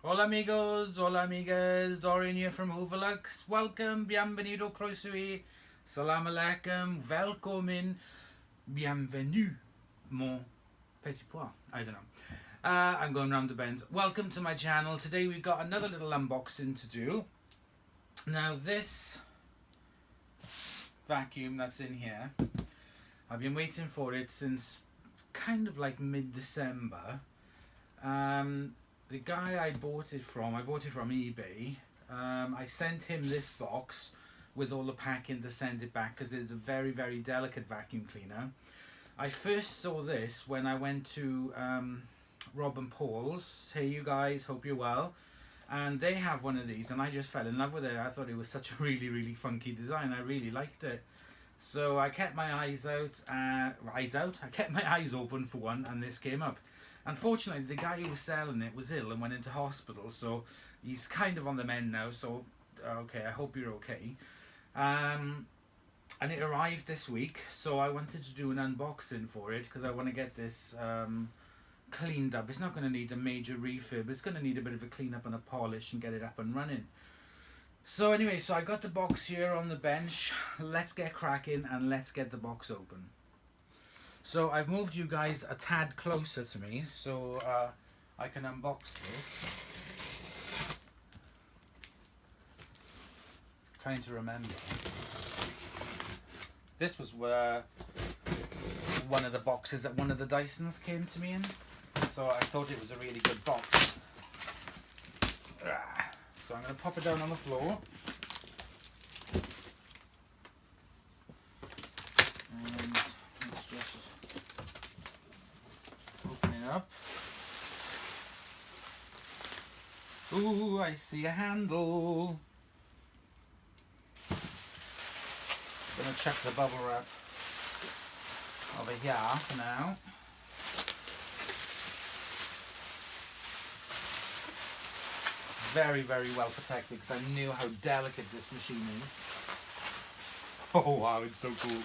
Hola amigos, hola amigas, Dorian here from Hooverlux. Welcome, bienvenido, croeso, salam alaikum, welkom, bienvenue, mon petit pois. I don't know. I'm going round the bend. Welcome to my channel. Today we've got another little unboxing to do. Now this vacuum that's in here, I've been waiting for it since kind of like mid-December. The guy I bought it from eBay. I sent him this box with all the packing to send it back because it's a very, very delicate vacuum cleaner. I first saw this when I went to Rob and Paul's. Hey you guys, hope you're well. And they have one of these and I just fell in love with it. I thought it was such a really, really funky design. I really liked it. So I kept my eyes out. I kept my eyes open for one and this came up. Unfortunately, the guy who was selling it was ill and went into hospital, so he's kind of on the mend now, so okay, I hope you're okay. And it arrived this week, so I wanted to do an unboxing for it because I want to get this cleaned up. It's not going to need a major refurb, it's going to need a bit of a clean up and a polish and get it up and running. So anyway, so I got the box here on the bench. Let's get cracking and let's get the box open. So I've moved you guys a tad closer to me so I can unbox this. Trying to remember. This was one of the boxes that one of the Dysons came to me in. So I thought it was a really good box. So I'm going to pop it down on the floor. Up. Ooh, I see a handle. Gonna check the bubble wrap over here for now. Very, very well protected because I knew how delicate this machine is. Oh wow, it's so cool.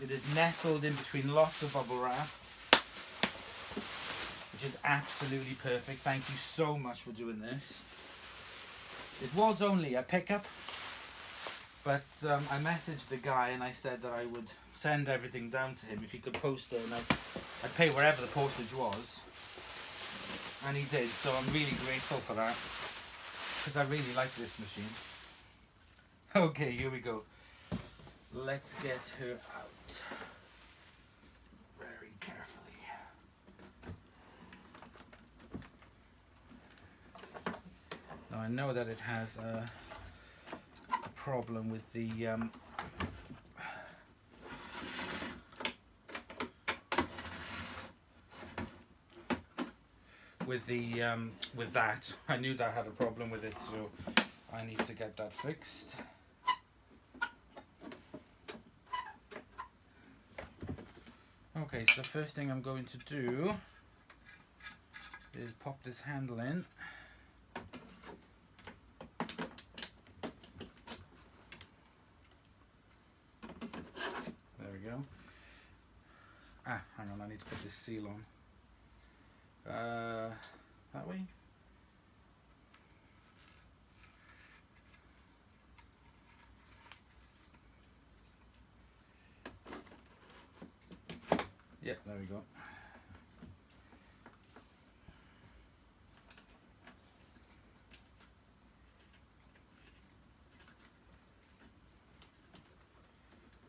It is nestled in between lots of bubble wrap, which is absolutely perfect. Thank you so much for doing this. It was only a pickup, but I messaged the guy and I said that I would send everything down to him if he could post it, and I'd pay wherever the postage was. And he did, so I'm really grateful for that, because I really like this machine. Okay, here we go. Let's get her out very carefully. Now I know that it has a problem with the with that. I knew that had a problem with it, so I need to get that fixed. Okay, so the first thing I'm going to do is pop this handle in. There we go. Hang on, I need to put this seal on. That way? Yep, there we go.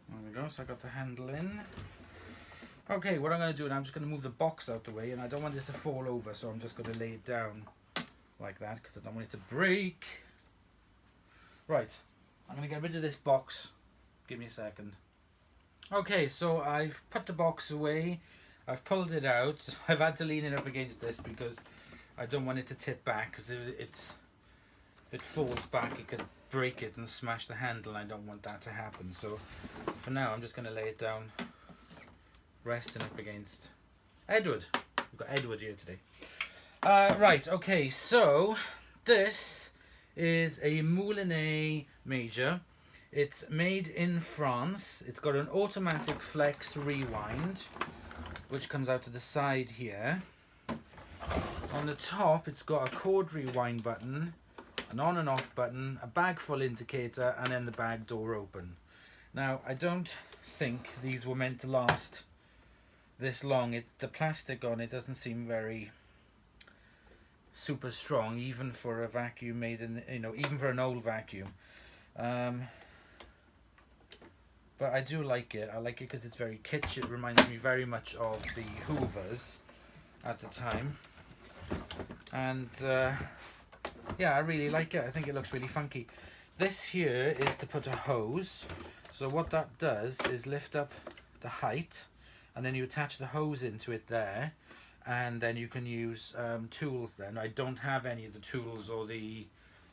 There we go, so I got the handle in. Okay, what I'm going to do now, I'm just going to move the box out the way, and I don't want this to fall over, so I'm just going to lay it down like that because I don't want it to break. Right, I'm going to get rid of this box. Give me a second. Okay, so I've put the box away. I've pulled it out. I've had to lean it up against this because I don't want it to tip back, because if it falls back it could break it and smash the handle, and I don't want that to happen. So for now I'm just going to lay it down, resting up against Edward. We've got Edward here today. Right, okay, so this is a Moulinex Major. It's made in France. It's got an automatic flex rewind, which comes out to the side here. On the top, it's got a cord rewind button, an on and off button, a bag full indicator, and then the bag door open. Now, I don't think these were meant to last this long. The plastic on it doesn't seem very super strong, even for a vacuum made in, even for an old vacuum. But I do like it. I like it because it's very kitsch. It reminds me very much of the Hoovers at the time. And yeah, I really like it. I think it looks really funky. This here is to put a hose. So what that does is lift up the height, and then you attach the hose into it there, and then you can use tools then. I don't have any of the tools or the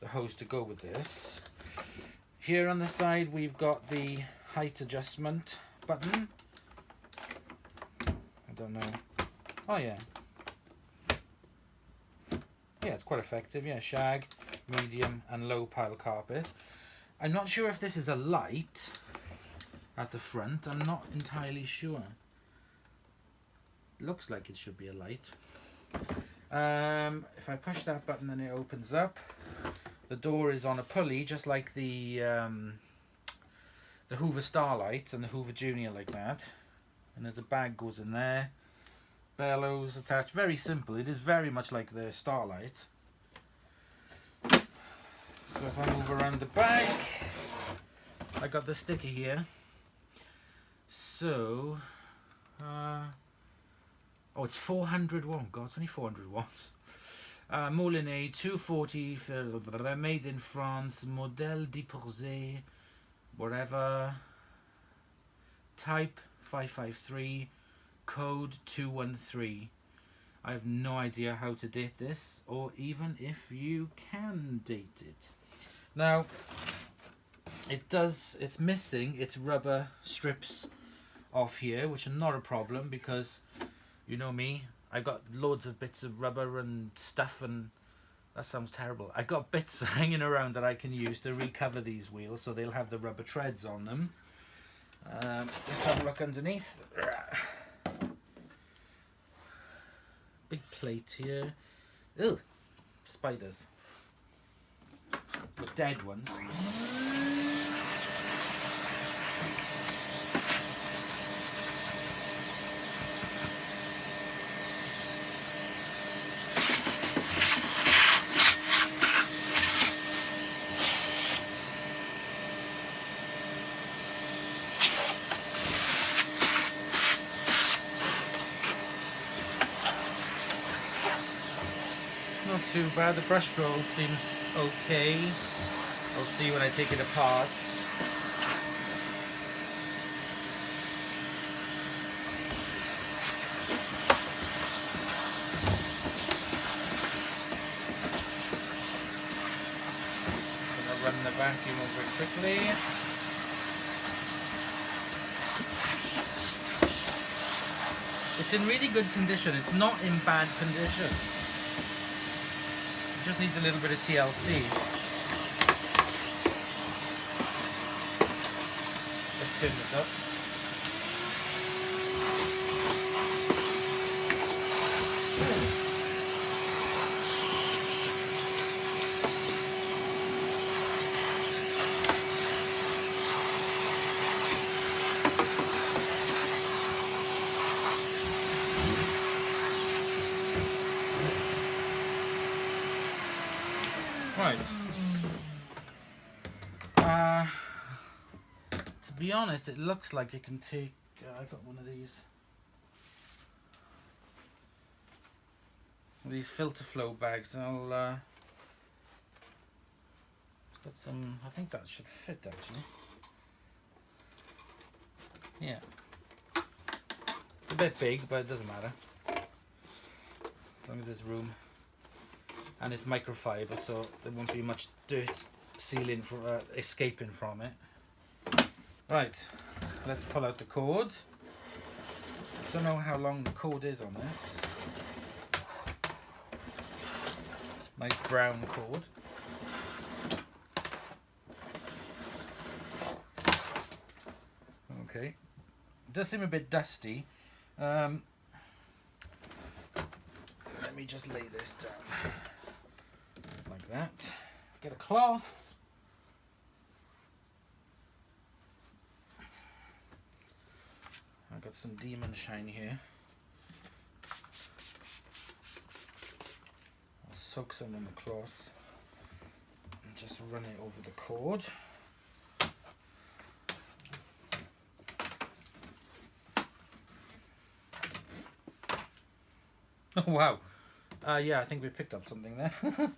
hose to go with this. Here on the side we've got the height adjustment button. I don't know. Oh yeah. Yeah, it's quite effective. Yeah, shag, medium and low pile carpet. I'm not sure if this is a light at the front. I'm not entirely sure. Looks like it should be a light. If I push that button, then it opens up. The door is on a pulley, just like the Hoover Starlight and the Hoover Junior, like that. And there's a bag goes in there. Bellows attached. Very simple. It is very much like the Starlight. So if I move around the back, I got the sticker here. So, oh, it's 400 watts. God, it's only 400 watts. Moulinex 240, made in France, modèle déposé, whatever. Type 553, code 213. I have no idea how to date this, or even if you can date it. Now, it's missing its rubber strips off here, which are not a problem because, you know me, I got loads of bits of rubber and stuff, and that sounds terrible. I got bits hanging around that I can use to recover these wheels so they'll have the rubber treads on them. Let's have a look underneath. Big plate here. Ugh, spiders. But dead ones. Not too bad. The brush roll seems okay. I'll see when I take it apart. I'm gonna run the vacuum over it quickly. It's in really good condition. It's not in bad condition. It just needs a little bit of TLC. Let's turn this up. Right. To be honest, it looks like it can take. I got one of these filter flow bags. I'll. It's got some. I think that should fit actually. Yeah. It's a bit big, but it doesn't matter. As long as there's room. And it's microfiber, so there won't be much dirt sealing for escaping from it. Right, let's pull out the cord. Don't know how long the cord is on this. Nice brown cord. Okay, it does seem a bit dusty. Let me just lay this down like that. Get a cloth. I've got some Demon Shine here. I'll soak some in the cloth and just run it over the cord. Oh wow. Yeah, I think we picked up something there. I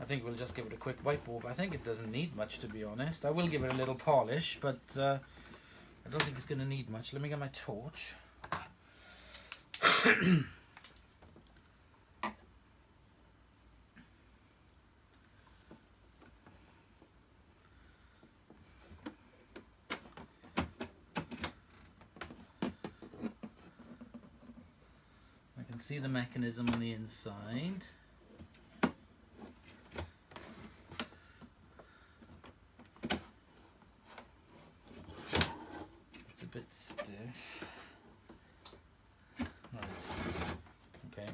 think we'll just give it a quick wipe over. I think it doesn't need much, to be honest. I will give it a little polish, but I don't think it's going to need much. Let me get my torch. I can see the mechanism on the inside. It's a bit stiff. Right. Okay.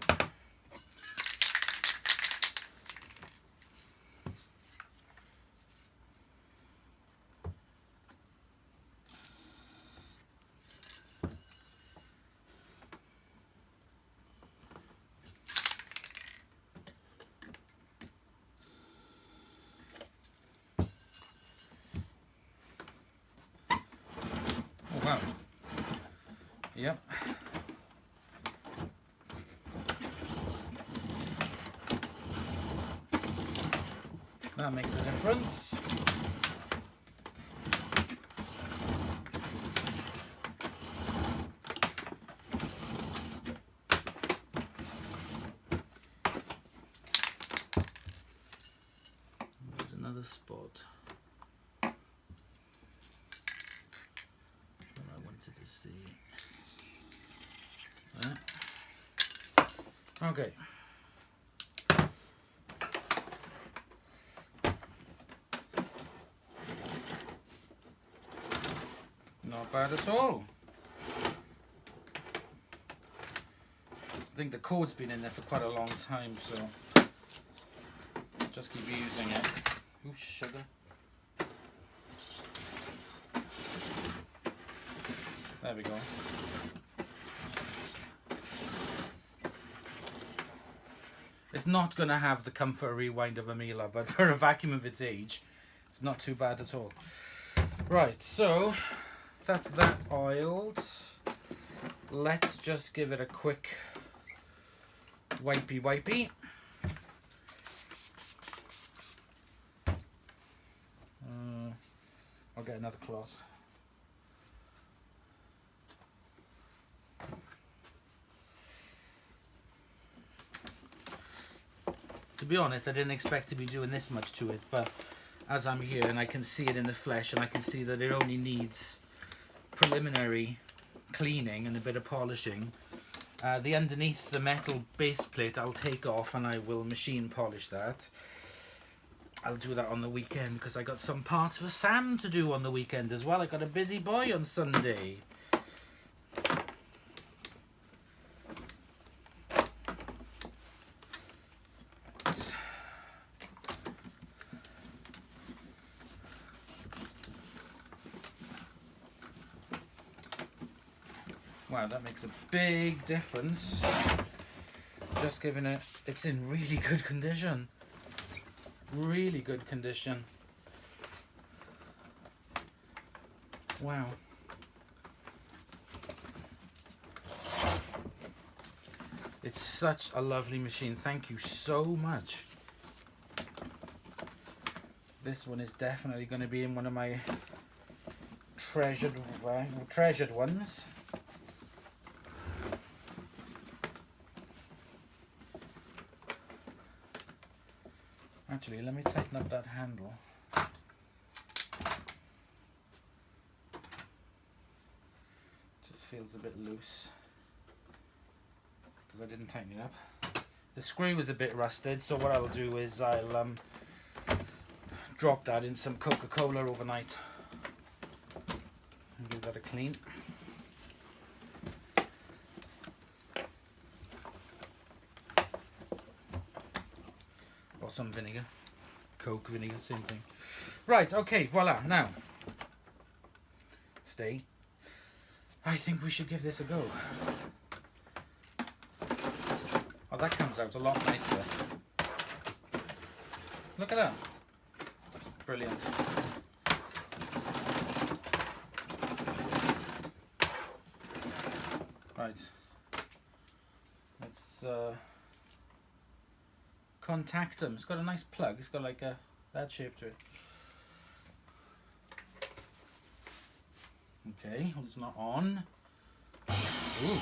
Wow. Yep. That makes a difference. There's another spot. To see that. Okay. Not bad at all. I think the cord's been in there for quite a long time, so just keep using it. Ooh, sugar. There we go. It's not going to have the comfort rewind of a Miele, but for a vacuum of its age, it's not too bad at all. Right, so that's that oiled. Let's just give it a quick wipey. I'll get another cloth. To be honest, I didn't expect to be doing this much to it, but as I'm here and I can see it in the flesh and I can see that it only needs preliminary cleaning and a bit of polishing, the underneath the metal base plate I'll take off and I will machine polish that. I'll do that on the weekend because I got some parts for Sam to do on the weekend as well. I got a busy boy on Sunday. Wow, that makes a big difference. Just giving it, it's in really good condition. Really good condition. Wow. It's such a lovely machine. Thank you so much. This one is definitely going to be in one of my treasured ones. Actually, let me tighten up that handle. Just feels a bit loose because I didn't tighten it up. The screw was a bit rusted, so what I'll do is I'll drop that in some Coca-Cola overnight and give that a clean. Or some vinegar. Coke, vinegar, same thing. Right, okay, voila. Now, stay. I think we should give this a go. Oh, that comes out a lot nicer. Look at that. Brilliant. Right. Let's contact them. It's got a nice plug. It's got like that shape to it. Okay, well, it's not on. Ooh.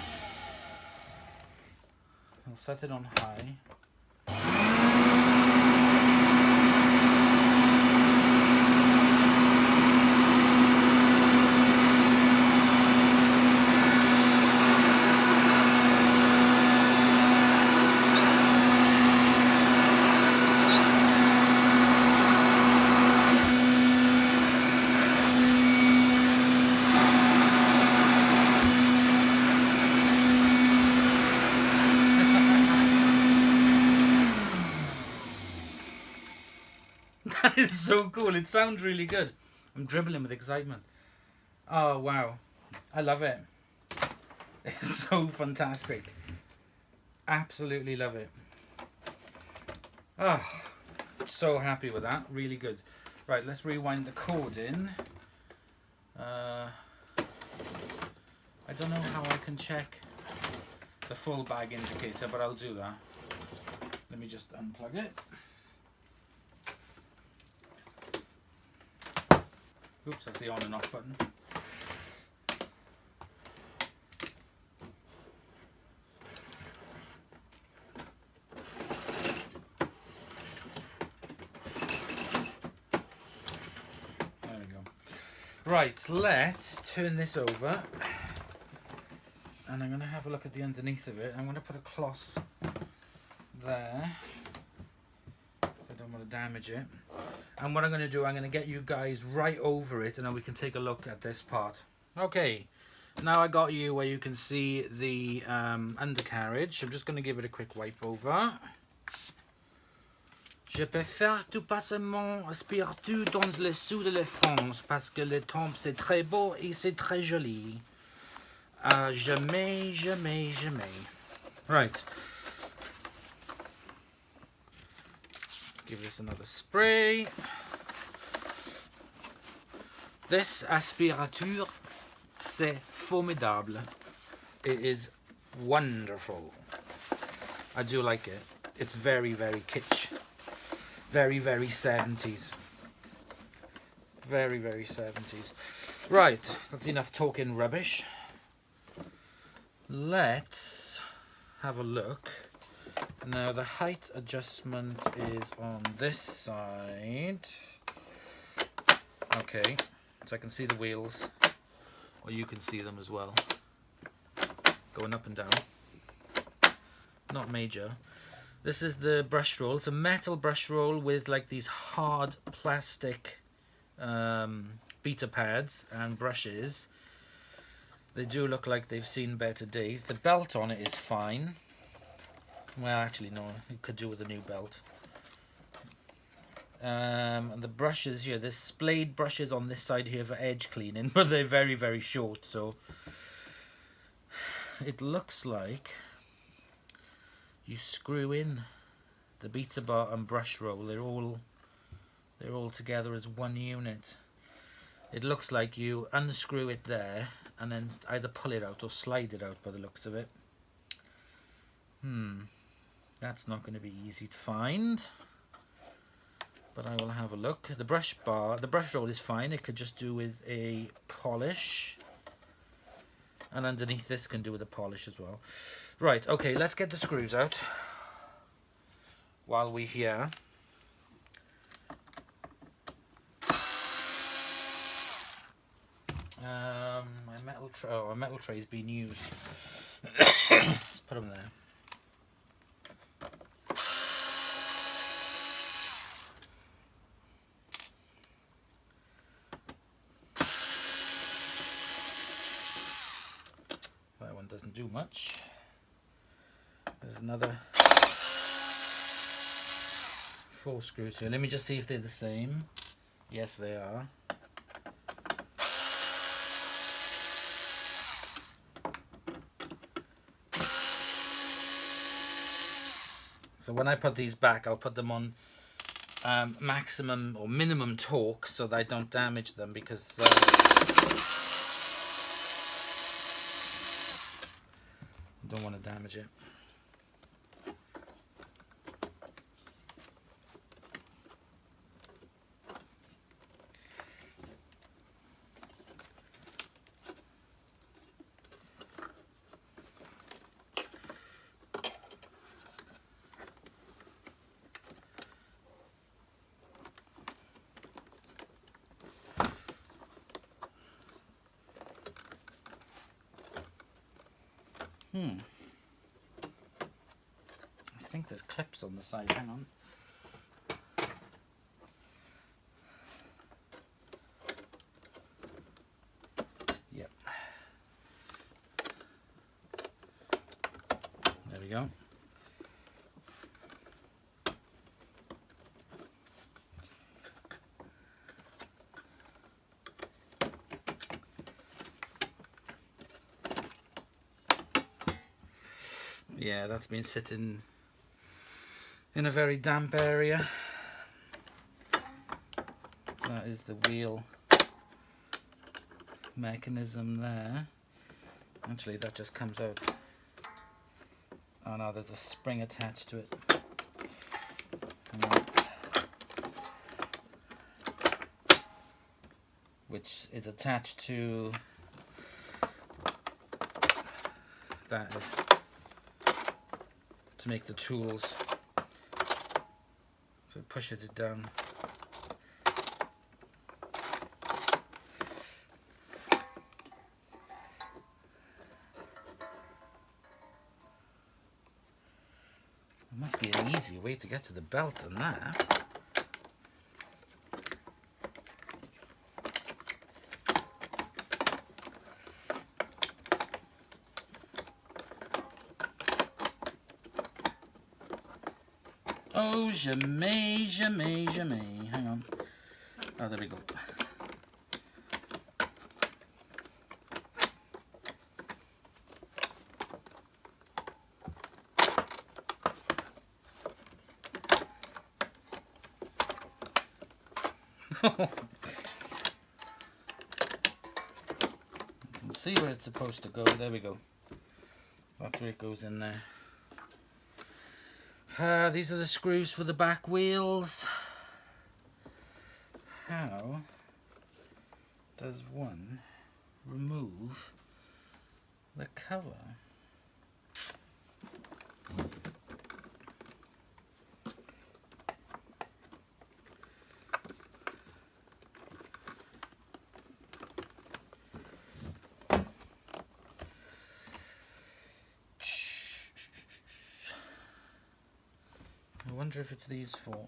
I'll set it on high. That is so cool. It sounds really good. I'm dribbling with excitement. Oh, wow. I love it. It's so fantastic. Absolutely love it. Oh, so happy with that. Really good. Right, let's rewind the cord in. I don't know how I can check the full bag indicator, but I'll do that. Let me just unplug it. Oops, that's the on and off button. There we go. Right, let's turn this over. And I'm going to have a look at the underneath of it. I'm going to put a cloth there. So I don't want to damage it. And what I'm going to do, I'm going to get you guys right over it and then we can take a look at this part. Okay, now I got you where you can see the undercarriage. I'm just going to give it a quick wipe over. Je peux faire tout passement aspirateur dans le sud de la France parce que le temps c'est très beau et c'est très joli. Jamais, jamais, jamais. Right. Give this another spray. This aspirateur, c'est formidable. It is wonderful. I do like it. It's very, very kitsch. Very, very 70s. Very, very 70s. Right, that's enough talking rubbish. Let's have a look. Now the height adjustment is on this side. Okay, so I can see the wheels, or you can see them as well, going up and down. Not major. This is the brush roll. It's a metal brush roll with like these hard plastic beater pads and brushes. They do look like they've seen better days. The belt on it is fine. Well, actually, no, you could do with a new belt. And the brushes here, there's splayed brushes on this side here for edge cleaning, but they're very, very short, so it looks like you screw in the beater bar and brush roll. They're all together as one unit. It looks like you unscrew it there and then either pull it out or slide it out by the looks of it. That's not going to be easy to find, but I will have a look. The brush roll is fine. It could just do with a polish, and underneath this can do with a polish as well. Right, okay, let's get the screws out while we're here. My metal tray's been used. Let's put them there. doesn't do much. There's another 4 screws here. Let me just see if they're the same. Yes, they are. So when I put these back, I'll put them on maximum or minimum torque so that I don't damage them, because I don't want to damage it. I think there's clips on the side. Hang on. Yep. There we go. Yeah, that's been sitting in a very damp area. That is the wheel mechanism there. Actually, that just comes out. Oh no, there's a spring attached to it. Which is attached to that is to make the tools. So it pushes it down. There must be an easier way to get to the belt than that. Oh, jamais, jamais, jamais. Hang on. Oh, there we go. You can see where it's supposed to go. There we go. That's where it goes in there. These are the screws for the back wheels. How does one remove the cover? I wonder if it's these 4.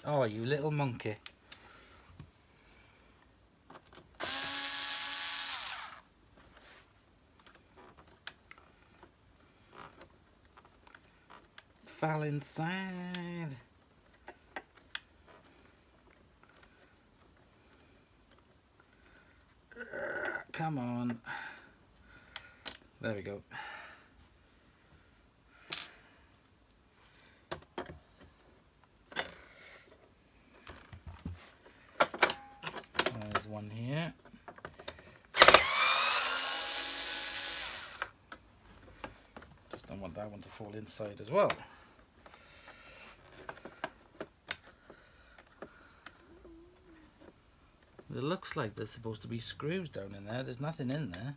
Oh, you little monkey. Fell inside. Come on. There we go. There's one here. Just don't want that one to fall inside as well. It looks like there's supposed to be screws down in there. There's nothing in there.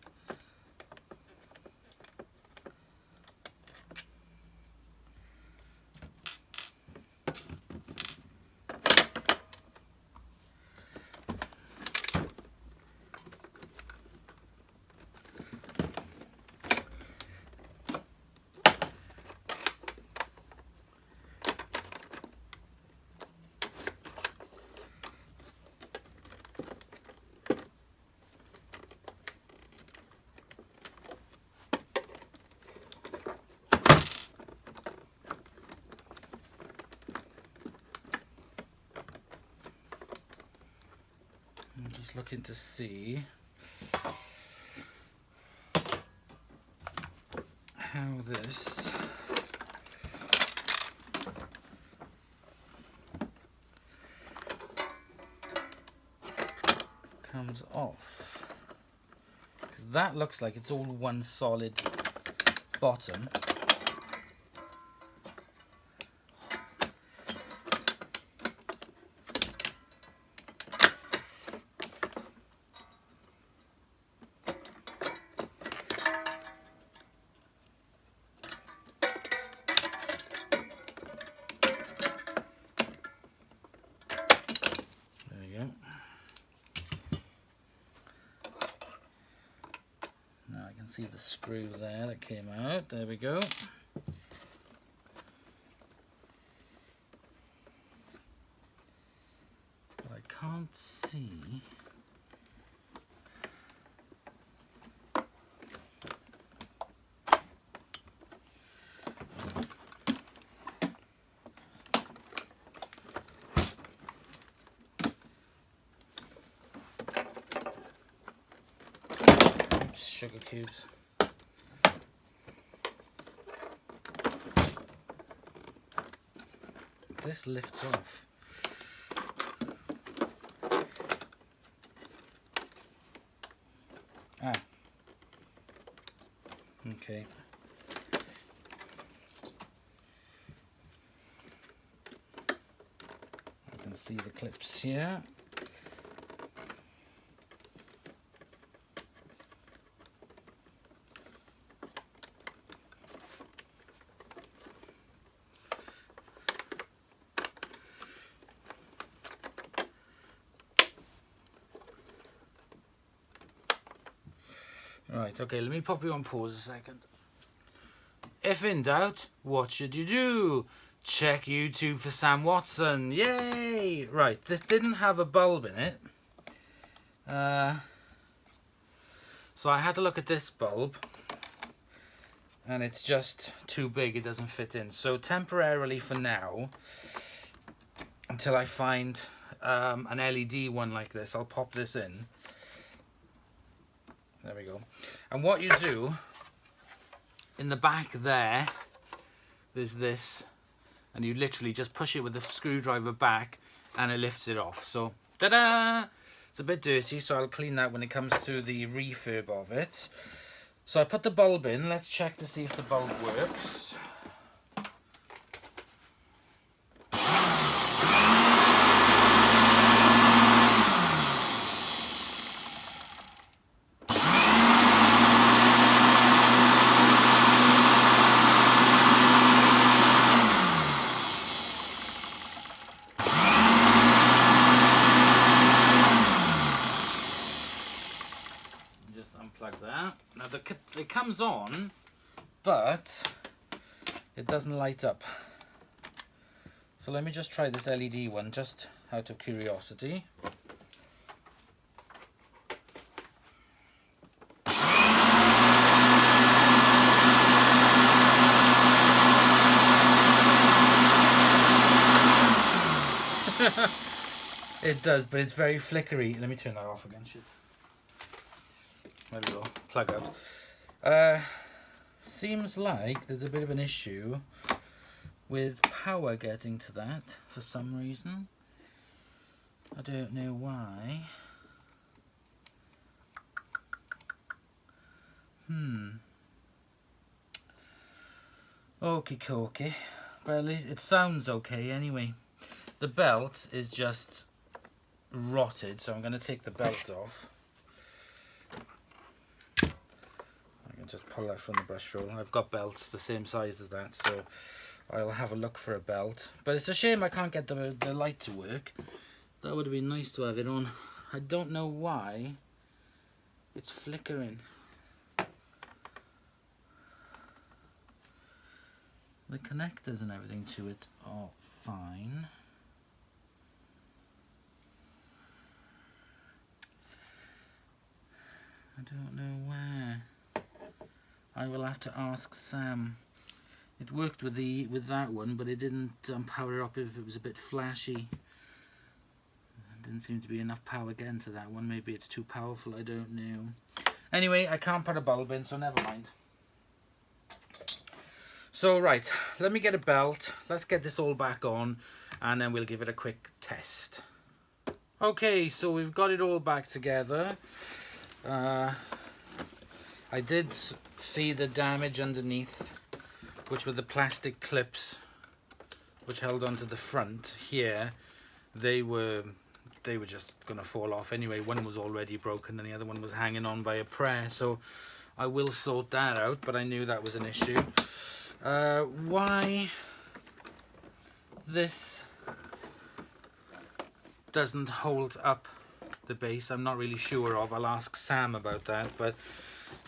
just looking to see how this comes off, because that looks like it's all one solid bottom. See the screw there that came out. There we go. But I can't see. Sugar cubes. This lifts off. Ah. Okay. I can see the clips here. Right, okay, let me pop you on pause a second. If in doubt, what should you do? Check YouTube for Sam Watson. Yay! Right, this didn't have a bulb in it. So I had to look at this bulb. And it's just too big, it doesn't fit in. So temporarily for now, until I find an LED one like this, I'll pop this in. There we go. And what you do, in the back there, there's this, and you literally just push it with the screwdriver back, and it lifts it off. So, ta-da! It's a bit dirty, so I'll clean that when it comes to the refurb of it. So I put the bulb in. Let's check to see if the bulb works. It comes on, but it doesn't light up. So let me just try this LED one, just out of curiosity. It does, but it's very flickery. Let me turn that off again. Shit. There we go, plug out. Seems like there's a bit of an issue with power getting to that for some reason. I don't know why. Okie dokie. But at least it sounds okay anyway. The belt is just rotted, so I'm going to take the belt off. Just pull that from the brush roll. I've got belts the same size as that, so I'll have a look for a belt. But it's a shame I can't get the light to work. That would have been nice to have it on. I don't know why it's flickering. The connectors and everything to it are fine. I don't know where. I will have to ask Sam. It worked with that one, but it didn't power up if it was a bit flashy. Didn't seem to be enough power getting to that one. Maybe it's too powerful, I don't know. Anyway, I can't put a bulb in, so never mind. So right, let me get a belt. Let's get this all back on and then we'll give it a quick test. Okay, so we've got it all back together. I did see the damage underneath, which were the plastic clips which held onto the front here. They were just gonna fall off anyway. One was already broken and the other one was hanging on by a prayer, so I will sort that out, but I knew that was an issue. Why this doesn't hold up the base, I'm not really sure of. I'll ask Sam about that, but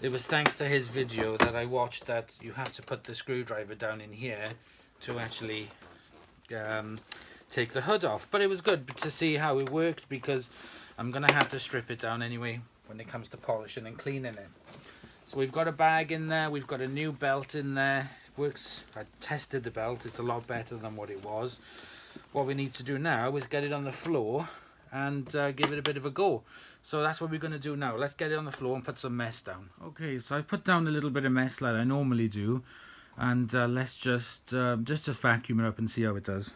it was thanks to his video that I watched that you have to put the screwdriver down in here to actually take the hood off. But it was good to see how it worked, because I'm gonna have to strip it down anyway when it comes to polishing and cleaning it. So we've got a bag in there, we've got a new belt in there. It works. I tested the belt, it's a lot better than what it was. What we need to do now is get it on the floor and give it a bit of a go. So that's what we're going to do now. Let's get it on the floor and put some mess down. Okay, so I put down a little bit of mess like I normally do, and let's just vacuum it up and see how it does.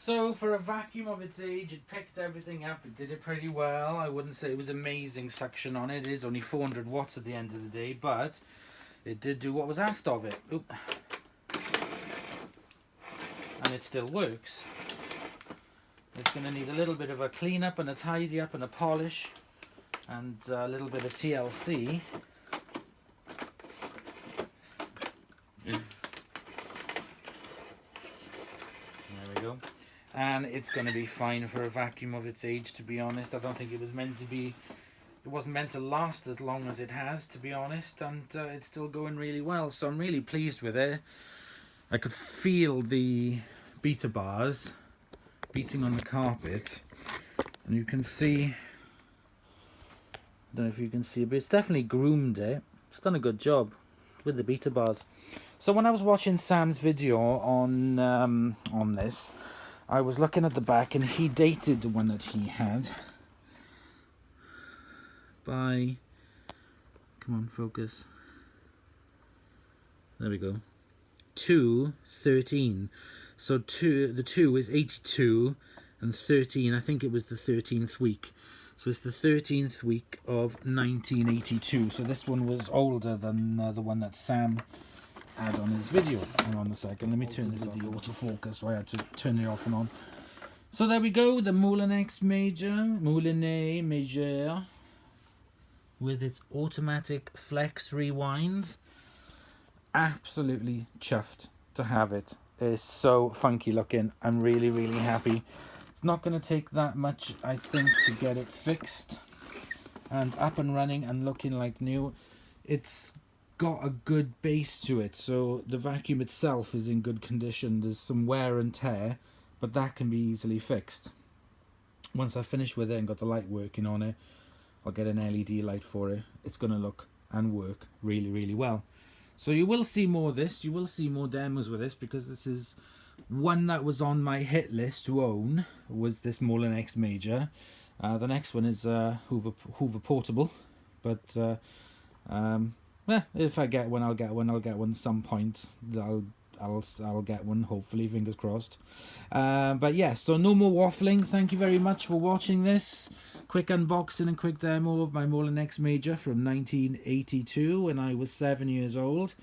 So for a vacuum of its age, it picked everything up. It did it pretty well. I wouldn't say it was amazing suction on it. It is only 400 watts at the end of the day, but it did do what was asked of it. Oop. And it still works. It's going to need a little bit of a clean up and a tidy up and a polish and a little bit of TLC. There we go. And it's going to be fine for a vacuum of its age, to be honest. I don't think it was meant to be, it wasn't meant to last as long as it has, to be honest, and it's still going really well, so I'm really pleased with it. I could feel the beta bars beating on the carpet, and you can see, I don't know if you can see, but it's definitely groomed it. It's done a good job with the beta bars. So when I was watching Sam's video on this, I was looking at the back, and he dated the one that he had by, come on, focus, there we go, 2, 13. So the 2 is 82, and 13, I think it was the 13th week. So it's the 13th week of 1982. So this one was older than the one that Sam had on his video. Hang on a second, let me turn this off. The autofocus, so I had to turn it off and on. So there we go, the Moulinex Major, with its automatic flex rewind. Absolutely chuffed to have it. It's so funky looking. I'm really, really happy. It's not going to take that much, I think, to get it fixed and up and running and looking like new. It's got a good base to it, so the vacuum itself is in good condition. There's some wear and tear, but that can be easily fixed. Once I finish with it and got the light working on it, I'll get an LED light for it. It's going to look and work really, really well. So you will see more of this. You will see more demos with this, because this is one that was on my hit list to own, was this Moulinex Major. The next one is Hoover Portable, but if I get one, I'll get one. I'll get one some point. I'll get one, hopefully, fingers crossed. But yeah, so no more waffling. Thank you very much for watching this quick unboxing and quick demo of my Moulinex Major from 1982 when I was 7 years old.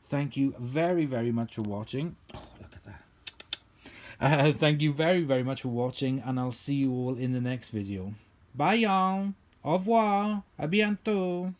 Thank you very, very much for watching. Oh, look at that. Thank you very, very much for watching, and I'll see you all in the next video. Bye, y'all. Au revoir. A bientôt.